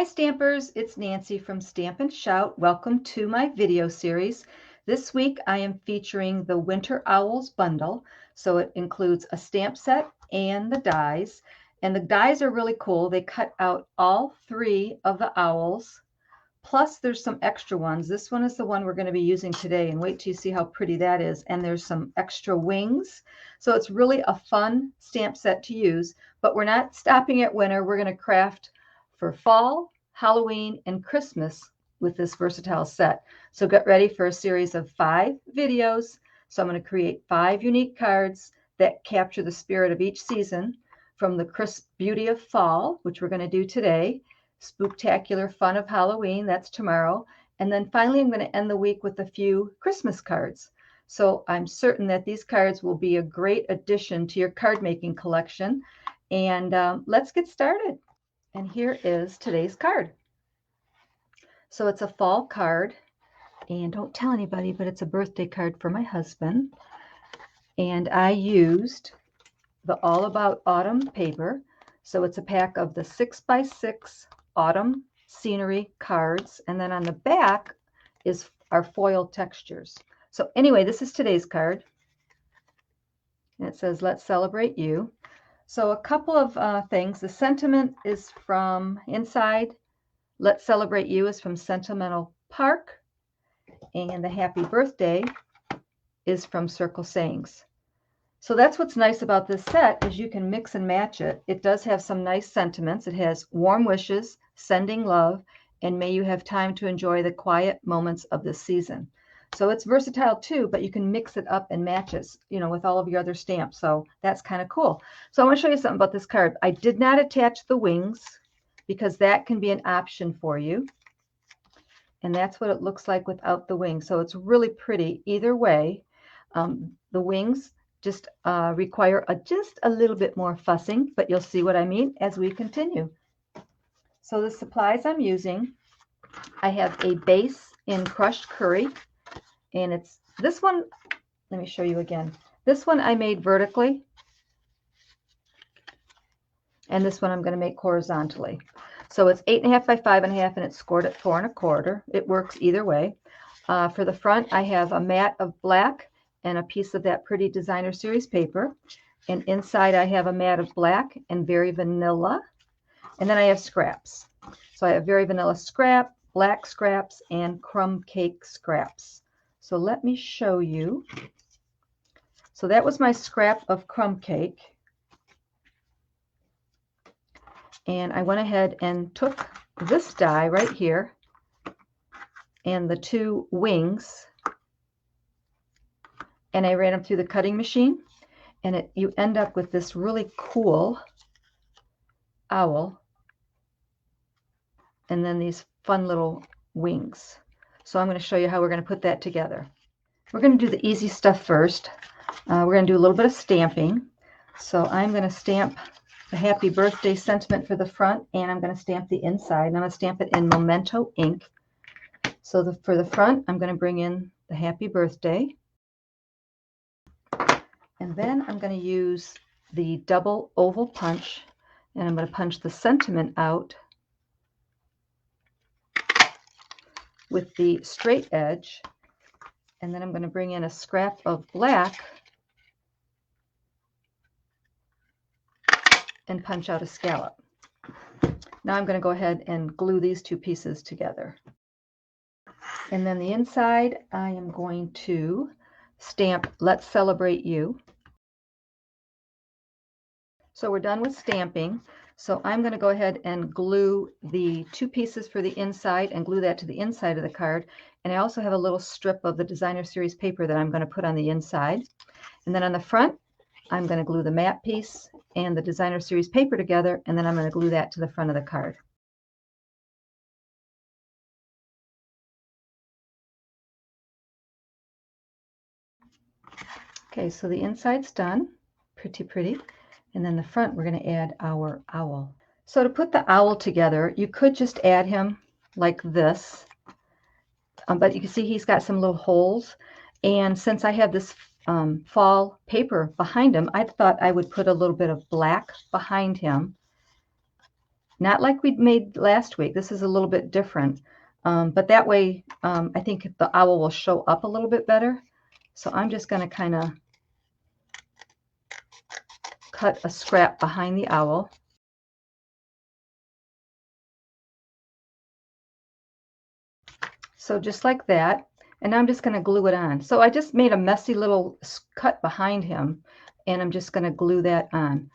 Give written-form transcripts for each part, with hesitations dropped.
Hi Stampers, it's Nancy from Stampin' Shout. Welcome to my video series. This week I am featuring the Winter Owls bundle. So it includes a stamp set and the dies. And the dies are really cool. They cut out all three of the owls. Plus there's some extra ones. This one is the one we're going to be using today, and wait till you see how pretty that is. And there's some extra wings. So it's really a fun stamp set to use, but we're not stopping at winter. We're going to craft for fall, Halloween, and Christmas with this versatile set. So get ready for a series of 5 videos. So I'm going to create 5 unique cards that capture the spirit of each season, from the crisp beauty of fall, which we're going to do today, spooktacular fun of Halloween, that's tomorrow, and then finally I'm going to end the week with a few Christmas cards. So I'm certain that these cards will be a great addition to your card making collection. And let's get started. And here is today's card. So it's a fall card, and don't tell anybody, but it's a birthday card for my husband. And I used the All About Autumn paper. So it's a pack of the 6x6 autumn scenery cards, and then on the back is our foil textures. So anyway, this is today's card, and it says, "Let's celebrate you." So a couple of things. The sentiment is from inside. "Let's celebrate you" is from Sentimental Park, and the happy birthday is from Circle Sayings. So that's what's nice about this set, is you can mix and match it. It does have some nice sentiments. It has warm wishes, sending love, and may you have time to enjoy the quiet moments of this season. So it's versatile too, but you can mix it up and match it, with all of your other stamps. So that's kind of cool. So I want to show you something about this card. I did not attach the wings because that can be an option for you. And that's what it looks like without the wings. So it's really pretty either way. The wings just require just a little bit more fussing, but you'll see what I mean as we continue. So the supplies I'm using, I have a base in crushed curry, and it's this one. Let me show you again. This one I made vertically, and this one I'm going to make horizontally. So it's 8.5 by 5.5, and it's scored at 4 1/4. It works either way. For the front, I have a mat of black and a piece of that pretty designer series paper. And inside I have a mat of black and Very Vanilla. And then I have scraps. So I have Very Vanilla scrap, black scraps, and crumb cake scraps. So let me show you. So that was my scrap of crumb cake. And I went ahead and took this die right here and the 2 wings, and I ran them through the cutting machine, and you end up with this really cool owl, and then these fun little wings. So I'm going to show you how we're going to put that together. We're going to do the easy stuff first. We're going to do a little bit of stamping. So I'm going to stamp the happy birthday sentiment for the front, and I'm going to stamp the inside, and I'm going to stamp it in Memento ink. So for the front, I'm going to bring in the happy birthday. And then I'm going to use the double oval punch, and I'm going to punch the sentiment out with the straight edge. And then I'm going to bring in a scrap of black and punch out a scallop. Now I'm going to go ahead and glue these 2 pieces together. And then the inside, I am going to stamp "Let's Celebrate You." So we're done with stamping. So I'm going to go ahead and glue the 2 pieces for the inside and glue that to the inside of the card. And I also have a little strip of the designer series paper that I'm going to put on the inside. And then on the front, I'm going to glue the matte piece and the designer series paper together, and then I'm going to glue that to the front of the card. Okay, so the inside's done. Pretty. And then the front, we're going to add our owl. So to put the owl together, you could just add him like this. But you can see he's got some little holes. And since I have this fall paper behind him, I thought I would put a little bit of black behind him not like we made last week. This is a little bit different, but that way I think the owl will show up a little bit better. So I'm just going to kind of cut a scrap behind the owl. So just like that, and I'm just going to glue it on. So I just made a messy little cut behind him, and I'm just going to glue that on.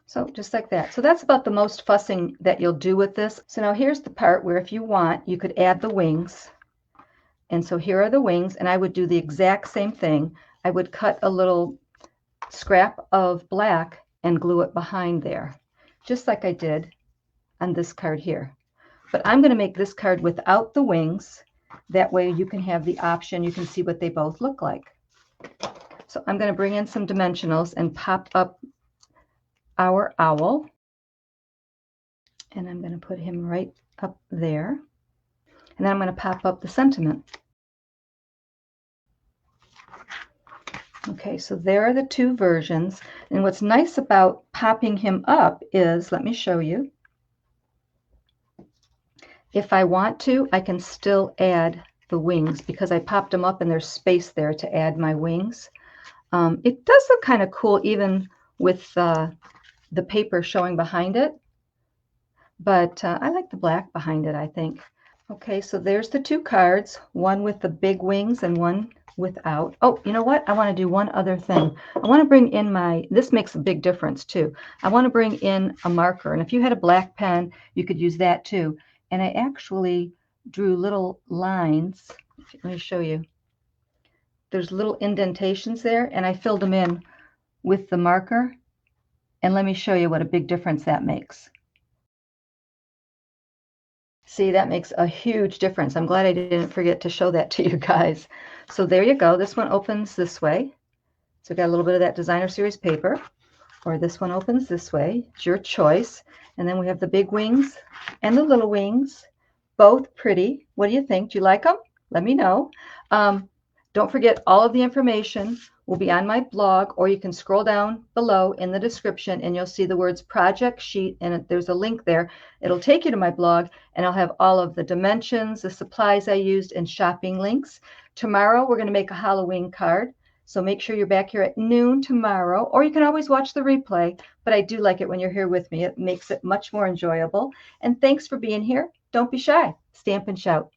So just like that. So that's about the most fussing that you'll do with this. So now here's the part where if you want, you could add the wings. And so here are the wings, and I would do the exact same thing. I would cut a little scrap of black and glue it behind there, just like I did on this card here. But I'm going to make this card without the wings. That way you can have the option. You can see what they both look like. So I'm going to bring in some dimensionals and pop up our owl. And I'm going to put him right up there. And then I'm going to pop up the sentiment. Okay, so there are the two versions. And what's nice about popping him up is, let me show you. If I want to, I can still add the wings because I popped them up and there's space there to add my wings. It does look kind of cool even with the paper showing behind it, but I like the black behind it, I think. Okay, so there's the two cards, one with the big wings and one without. Oh, you know what? I want to do one other thing. I want to bring in this makes a big difference too. I want to bring in a marker, and if you had a black pen, you could use that too. And I actually drew little lines. Let me show you. There's little indentations there, and I filled them in with the marker. And let me show you what a big difference that makes. See, that makes a huge difference. I'm glad I didn't forget to show that to you guys. So there you go. This one opens this way. So we got a little bit of that designer series paper. Or this one opens this way. It's your choice. And then we have the big wings and the little wings. Both pretty. What do you think? Do you like them? Let me know. Don't forget, all of the information will be on my blog, or you can scroll down below in the description and you'll see the words project sheet, and there's a link there. It'll take you to my blog, and I'll have all of the dimensions, the supplies I used, and shopping links. Tomorrow we're going to make a Halloween card, so make sure you're back here at noon tomorrow, or you can always watch the replay, but I do like it when you're here with me. It makes it much more enjoyable. And thanks for being here. Don't be shy. Stamp and shout.